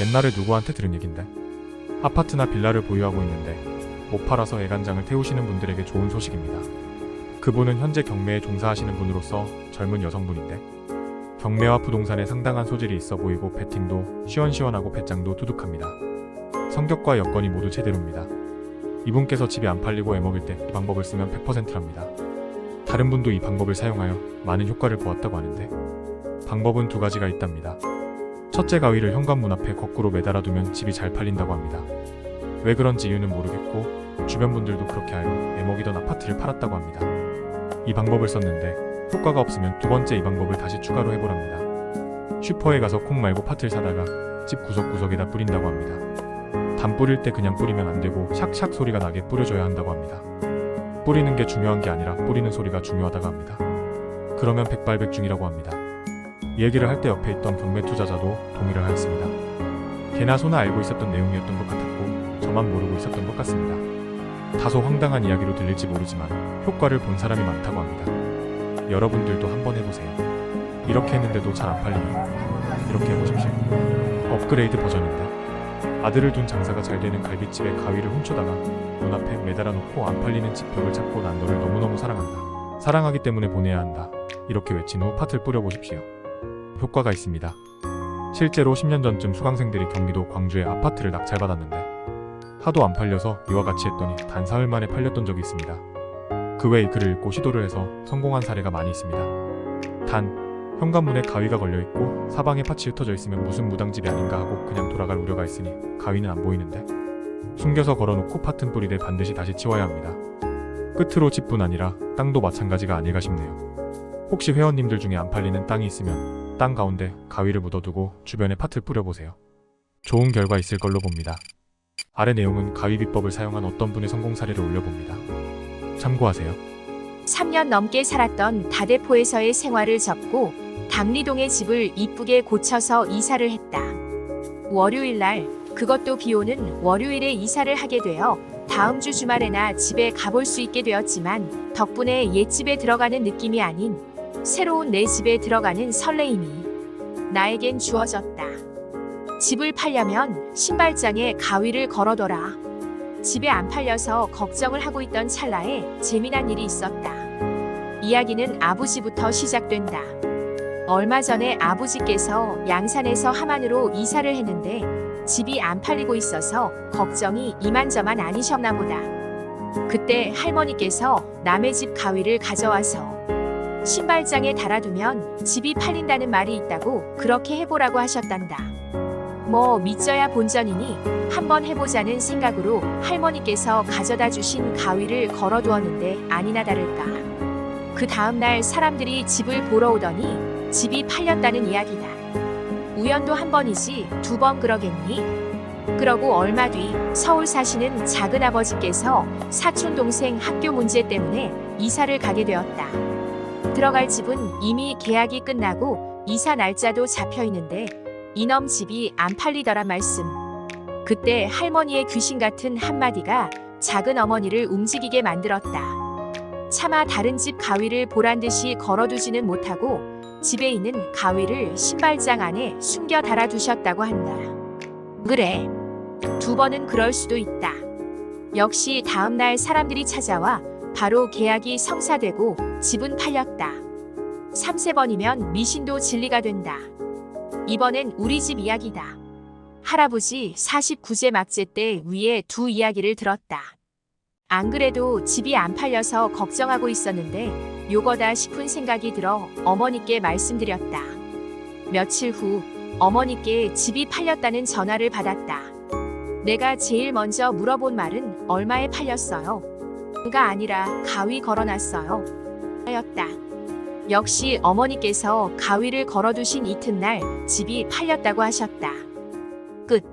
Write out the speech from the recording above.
옛날에 누구한테 들은 얘긴데. 아파트나 빌라를 보유하고 있는데 못 팔아서 애간장을 태우시는 분들에게 좋은 소식입니다. 그분은 현재 경매에 종사하시는 분으로서 젊은 여성분인데 경매와 부동산에 상당한 소질이 있어 보이고 배팅도 시원시원하고 배짱도 두둑합니다. 성격과 여건이 모두 제대로입니다. 이분께서 집이 안 팔리고 애먹일 때 이 방법을 쓰면 100%랍니다. 다른 분도 이 방법을 사용하여 많은 효과를 보았다고 하는데 방법은 두 가지가 있답니다. 첫째, 가위를 현관문 앞에 거꾸로 매달아두면 집이 잘 팔린다고 합니다. 왜 그런지 이유는 모르겠고 주변 분들도 그렇게 하여 애먹이던 아파트를 팔았다고 합니다. 이 방법을 썼는데 효과가 없으면 두 번째 이 방법을 다시 추가로 해보랍니다. 슈퍼에 가서 콩 말고 팥을 사다가 집 구석구석에다 뿌린다고 합니다. 단 뿌릴 때 그냥 뿌리면 안 되고 샥샥 소리가 나게 뿌려줘야 한다고 합니다. 뿌리는 게 중요한 게 아니라 뿌리는 소리가 중요하다고 합니다. 그러면 백발백중이라고 합니다. 이 얘기를 할 때 옆에 있던 경매 투자자도 동의를 하였습니다. 개나 소나 알고 있었던 내용이었던 것 같았고 저만 모르고 있었던 것 같습니다. 다소 황당한 이야기로 들릴지 모르지만 효과를 본 사람이 많다고 합니다. 여러분들도 한번 해보세요. 이렇게 했는데도 잘 안 팔리니 이렇게 해보십시오. 업그레이드 버전인데 아들을 둔 장사가 잘 되는 갈비집에 가위를 훔쳐다가 문 앞에 매달아 놓고 안 팔리는 집 벽을 찾고 난 너를 너무너무 사랑한다. 사랑하기 때문에 보내야 한다. 이렇게 외친 후 팥을 뿌려보십시오. 효과가 있습니다. 실제로 10년 전쯤 수강생들이 경기도 광주의 아파트를 낙찰받았는데 하도 안 팔려서 이와 같이 했더니 단 사흘 만에 팔렸던 적이 있습니다. 그 외 이 글을 읽고 시도를 해서 성공한 사례가 많이 있습니다. 단 현관문에 가위가 걸려있고 사방에 팥이 흩어져 있으면 무슨 무당집이 아닌가 하고 그냥 돌아갈 우려가 있으니 가위는 안 보이는데 숨겨서 걸어놓고 팥은 뿌리되 반드시 다시 치워야 합니다. 끝으로 집뿐 아니라 땅도 마찬가지가 아닐까 싶네요. 혹시 회원님들 중에 안 팔리는 땅이 있으면 땅 가운데 가위를 묻어두고 주변에 팥을 뿌려보세요. 좋은 결과 있을 걸로 봅니다. 아래 내용은 가위 비법을 사용한 어떤 분의 성공 사례를 올려봅니다. 참고하세요. 3년 넘게 살았던 다대포에서의 생활을 접고 당리동의 집을 이쁘게 고쳐서 이사를 했다. 월요일날, 그것도 비오는 월요일에 이사를 하게 되어 다음 주 주말에나 집에 가볼 수 있게 되었지만 덕분에 옛집에 들어가는 느낌이 아닌 새로운 내 집에 들어가는 설레임이 나에겐 주어졌다. 집을 팔려면 신발장에 가위를 걸어둬라. 집에 안 팔려서 걱정을 하고 있던 찰나에 재미난 일이 있었다. 이야기는 아버지부터 시작된다. 얼마 전에 아버지께서 양산에서 함안으로 이사를 했는데 집이 안 팔리고 있어서 걱정이 이만저만 아니셨나 보다. 그때 할머니께서 남의 집 가위를 가져와서 신발장에 달아두면 집이 팔린다는 말이 있다고 그렇게 해보라고 하셨단다. 뭐 믿져야 본전이니 한번 해보자는 생각으로 할머니께서 가져다 주신 가위를 걸어두었는데 아니나 다를까. 그 다음날 사람들이 집을 보러 오더니 집이 팔렸다는 이야기다. 우연도 한 번이지 두 번 그러겠니? 그러고 얼마 뒤 서울 사시는 작은아버지께서 사촌동생 학교 문제 때문에 이사를 가게 되었다. 들어갈 집은 이미 계약이 끝나고 이사 날짜도 잡혀 있는데 이놈 집이 안 팔리더란 말씀. 그때 할머니의 귀신 같은 한마디가 작은 어머니를 움직이게 만들었다. 차마 다른 집 가위를 보란듯이 걸어두지는 못하고 집에 있는 가위를 신발장 안에 숨겨 달아두셨다고 한다. 그래, 두 번은 그럴 수도 있다. 역시 다음날 사람들이 찾아와 바로 계약이 성사되고 집은 팔렸다. 3~4번이면 미신도 진리가 된다. 이번엔 우리 집 이야기다. 할아버지 49제 막제 때 위에 두 이야기를 들었다. 안 그래도 집이 안 팔려서 걱정하고 있었는데 요거다 싶은 생각이 들어 어머니께 말씀드렸다. 며칠 후 어머니께 집이 팔렸다는 전화를 받았다. 내가 제일 먼저 물어본 말은 얼마에 팔렸어요? 가 아니라 가위 걸어놨어요. 였다. 역시 어머니께서 가위를 걸어두신 이튿날 집이 팔렸다고 하셨다. 끝.